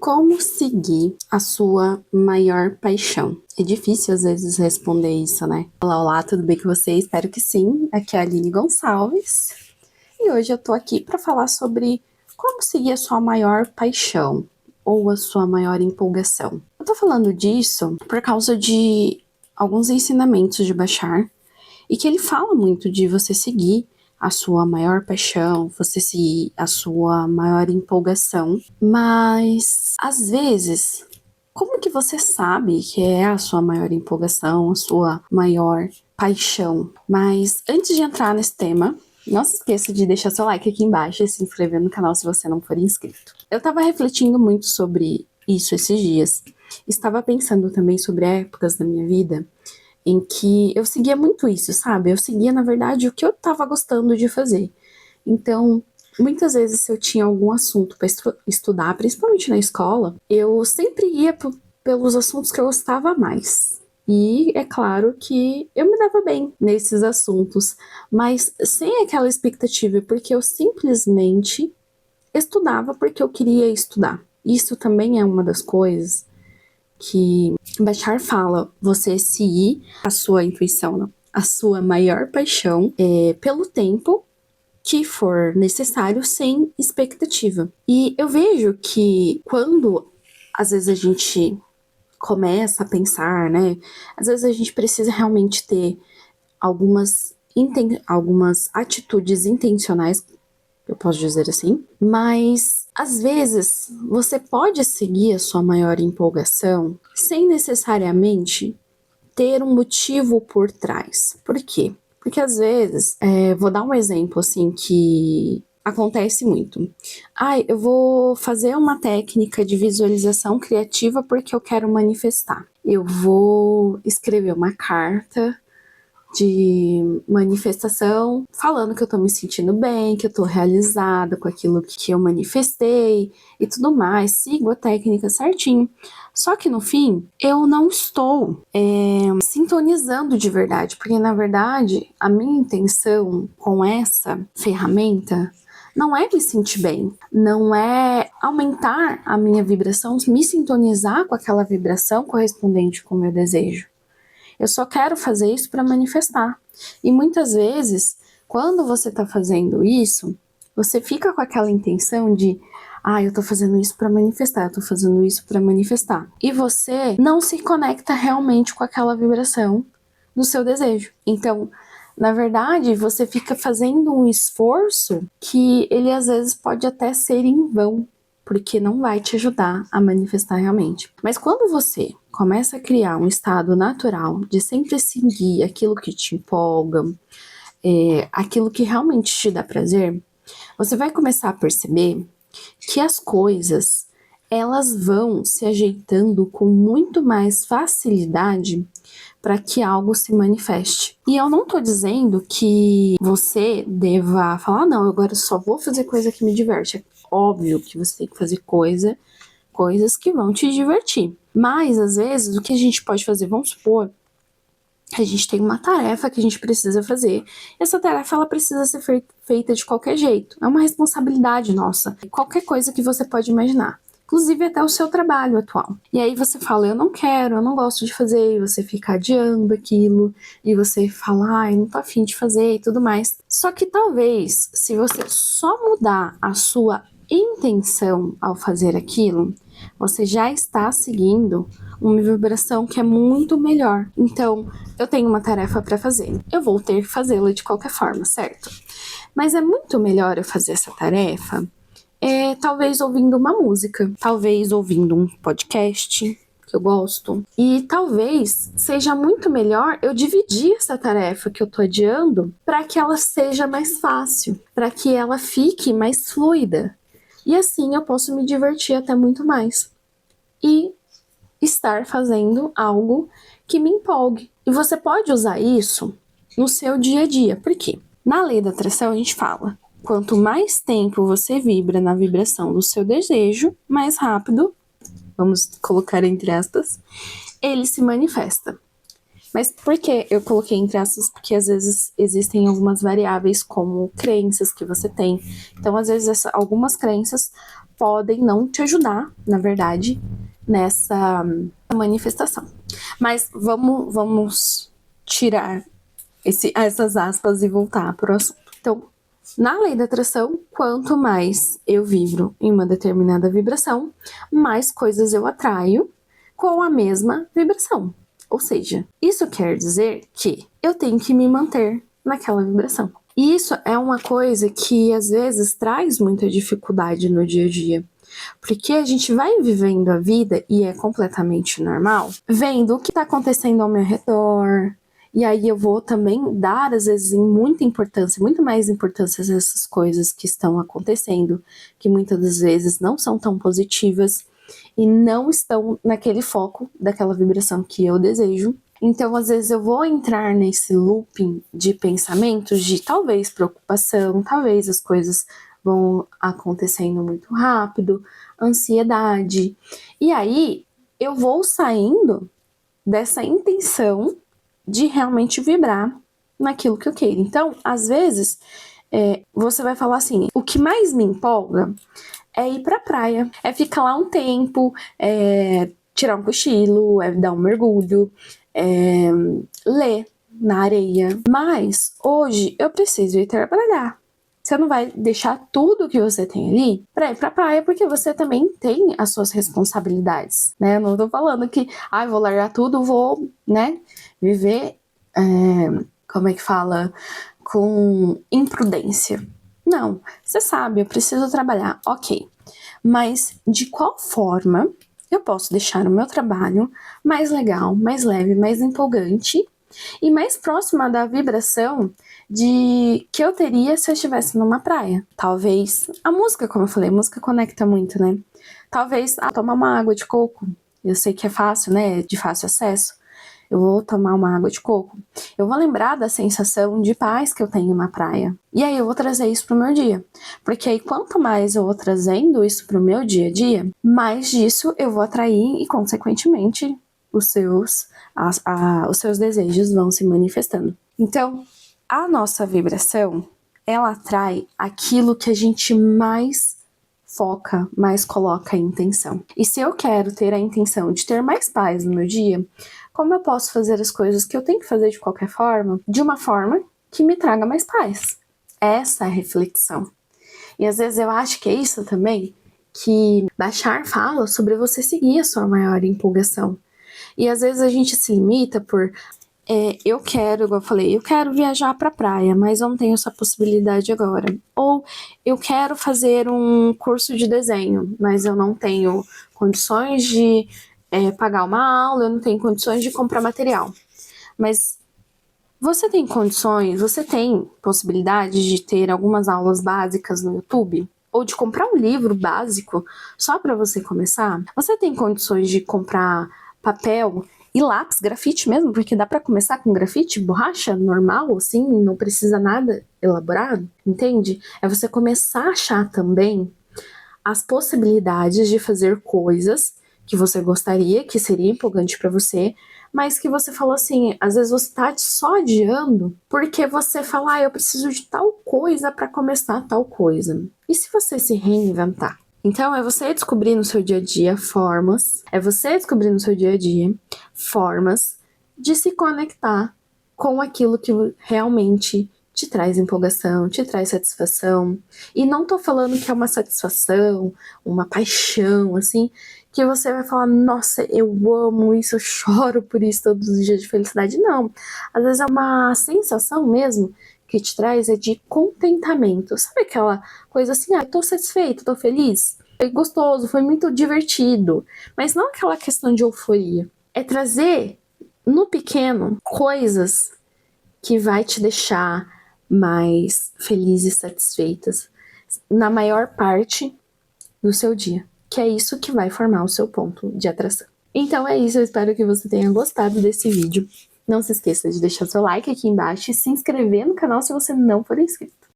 Como seguir a sua maior paixão? É difícil às vezes responder isso, né? Olá, tudo bem com você? Espero que sim. Aqui é a Aline Gonçalves. E hoje eu tô aqui para falar sobre como seguir a sua maior paixão ou a sua maior empolgação. Eu tô falando disso por causa de alguns ensinamentos de Bashar e que ele fala muito de você seguir a sua maior paixão, você seguir a sua maior empolgação, mas às vezes, como que você sabe que é a sua maior empolgação, a sua maior paixão? Mas antes de entrar nesse tema, não se esqueça de deixar seu like aqui embaixo e se inscrever no canal se você não for inscrito. Eu tava refletindo muito sobre isso esses dias. Estava pensando também sobre épocas da minha vida em que eu seguia muito isso, sabe? Eu seguia, na verdade, o que eu tava gostando de fazer. Então, muitas vezes, se eu tinha algum assunto para estudar, principalmente na escola, eu sempre ia pelos assuntos que eu gostava mais. E é claro que eu me dava bem nesses assuntos, mas sem aquela expectativa, porque eu simplesmente estudava porque eu queria estudar. Isso também é uma das coisas que Bashar fala, você seguir a sua intuição, não, a sua maior paixão pelo tempo que for necessário, sem expectativa. E eu vejo que quando às vezes a gente começa a pensar, né, às vezes a gente precisa realmente ter algumas atitudes intencionais, eu posso dizer assim, mas às vezes você pode seguir a sua maior empolgação sem necessariamente ter um motivo por trás. Por quê? Porque às vezes, vou dar um exemplo assim que acontece muito. Eu vou fazer uma técnica de visualização criativa porque eu quero manifestar. Eu vou escrever uma carta de manifestação, falando que eu tô me sentindo bem, que eu tô realizada com aquilo que eu manifestei e tudo mais, sigo a técnica certinho. Só que no fim, eu não estou sintonizando de verdade, porque na verdade, a minha intenção com essa ferramenta não é me sentir bem, não é aumentar a minha vibração, me sintonizar com aquela vibração correspondente com o meu desejo. Eu só quero fazer isso para manifestar. E muitas vezes, quando você está fazendo isso, você fica com aquela intenção de eu tô fazendo isso para manifestar, eu tô fazendo isso para manifestar. E você não se conecta realmente com aquela vibração do seu desejo. Então, na verdade, você fica fazendo um esforço que ele às vezes pode até ser em vão, porque não vai te ajudar a manifestar realmente. Mas quando você começa a criar um estado natural de sempre seguir aquilo que te empolga, aquilo que realmente te dá prazer, você vai começar a perceber que as coisas elas vão se ajeitando com muito mais facilidade para que algo se manifeste. E eu não tô dizendo que você deva falar, não, agora eu só vou fazer coisa que me diverte. É óbvio que você tem que fazer coisas que vão te divertir. Mas, às vezes, o que a gente pode fazer, vamos supor, a gente tem uma tarefa que a gente precisa fazer. Essa tarefa, ela precisa ser feita de qualquer jeito. É uma responsabilidade nossa. Qualquer coisa que você pode imaginar. Inclusive até o seu trabalho atual. E aí você fala, eu não quero, eu não gosto de fazer, e você fica adiando aquilo, e você fala, não tô afim de fazer e tudo mais. Só que talvez, se você só mudar a sua intenção ao fazer aquilo, você já está seguindo uma vibração que é muito melhor. Então, eu tenho uma tarefa para fazer. Eu vou ter que fazê-la de qualquer forma, certo? Mas é muito melhor eu fazer essa tarefa talvez ouvindo uma música, talvez ouvindo um podcast que eu gosto. E talvez seja muito melhor eu dividir essa tarefa que eu tô adiando para que ela seja mais fácil, para que ela fique mais fluida. E assim eu posso me divertir até muito mais. E estar fazendo algo que me empolgue. E você pode usar isso no seu dia a dia. Por quê? Na lei da atração a gente fala, quanto mais tempo você vibra na vibração do seu desejo, mais rápido, vamos colocar entre aspas, ele se manifesta. Mas por que eu coloquei entre aspas? Porque às vezes existem algumas variáveis como crenças que você tem. Então, às vezes, algumas crenças podem não te ajudar, na verdade, nessa manifestação. Mas vamos tirar essas aspas e voltar para o assunto. Então, na lei da atração, quanto mais eu vibro em uma determinada vibração, mais coisas eu atraio com a mesma vibração. Ou seja, isso quer dizer que eu tenho que me manter naquela vibração. E isso é uma coisa que às vezes traz muita dificuldade no dia a dia. Porque a gente vai vivendo a vida, e é completamente normal, vendo o que está acontecendo ao meu redor. E aí eu vou também dar, às vezes, muita importância, muito mais importância a essas coisas que estão acontecendo, que muitas das vezes não são tão positivas e não estão naquele foco daquela vibração que eu desejo. Então, às vezes, eu vou entrar nesse looping de pensamentos de talvez preocupação, talvez as coisas vão acontecendo muito rápido, ansiedade. E aí, eu vou saindo dessa intenção de realmente vibrar naquilo que eu quero. Então, às vezes, você vai falar assim, o que mais me empolga é ir pra praia, é ficar lá um tempo, tirar um cochilo, dar um mergulho, ler na areia. Mas hoje eu preciso ir trabalhar. Você não vai deixar tudo que você tem ali pra ir pra praia, porque você também tem as suas responsabilidades, né? Eu não tô falando que, vou largar tudo, vou, né, viver, como é que fala? Com imprudência. Não, você sabe, eu preciso trabalhar, ok. Mas de qual forma eu posso deixar o meu trabalho mais legal, mais leve, mais empolgante e mais próxima da vibração que eu teria se eu estivesse numa praia? Talvez a música, como eu falei, a música conecta muito, né? Talvez tomar uma água de coco. Eu sei que é fácil, né? De fácil acesso. Eu vou tomar uma água de coco. Eu vou lembrar da sensação de paz que eu tenho na praia. E aí eu vou trazer isso pro meu dia. Porque aí quanto mais eu vou trazendo isso pro meu dia a dia, mais disso eu vou atrair e, consequentemente, os seus desejos vão se manifestando. Então, a nossa vibração, ela atrai aquilo que a gente mais foca, mais coloca em intenção. E se eu quero ter a intenção de ter mais paz no meu dia, como eu posso fazer as coisas que eu tenho que fazer de qualquer forma, de uma forma que me traga mais paz? Essa é a reflexão. E às vezes eu acho que é isso também que Bashar fala sobre você seguir a sua maior empolgação. E às vezes a gente se limita por eu quero, igual eu falei, eu quero viajar pra praia, mas eu não tenho essa possibilidade agora. Ou eu quero fazer um curso de desenho, mas eu não tenho condições de pagar uma aula, eu não tenho condições de comprar material. Mas você tem condições, você tem possibilidade de ter algumas aulas básicas no YouTube? Ou de comprar um livro básico só para você começar? Você tem condições de comprar papel e lápis, grafite mesmo, porque dá para começar com grafite, borracha normal, assim, não precisa nada elaborado, entende? É você começar a achar também as possibilidades de fazer coisas que você gostaria, que seria empolgante para você, mas que você falou assim, às vezes você tá só adiando porque você fala, eu preciso de tal coisa para começar tal coisa. E se você se reinventar? Então, é você descobrir no seu dia a dia formas de se conectar com aquilo que realmente te traz empolgação, te traz satisfação. E não tô falando que é uma satisfação, uma paixão, assim, que você vai falar, nossa, eu amo isso, eu choro por isso todos os dias de felicidade. Não. Às vezes é uma sensação mesmo que te traz de contentamento. Sabe aquela coisa assim, tô satisfeito, tô feliz? Foi gostoso, foi muito divertido. Mas não aquela questão de euforia. É trazer no pequeno coisas que vai te deixar mais feliz e satisfeitas na maior parte do seu dia. Que é isso que vai formar o seu ponto de atração. Então é isso, eu espero que você tenha gostado desse vídeo. Não se esqueça de deixar seu like aqui embaixo e se inscrever no canal se você não for inscrito.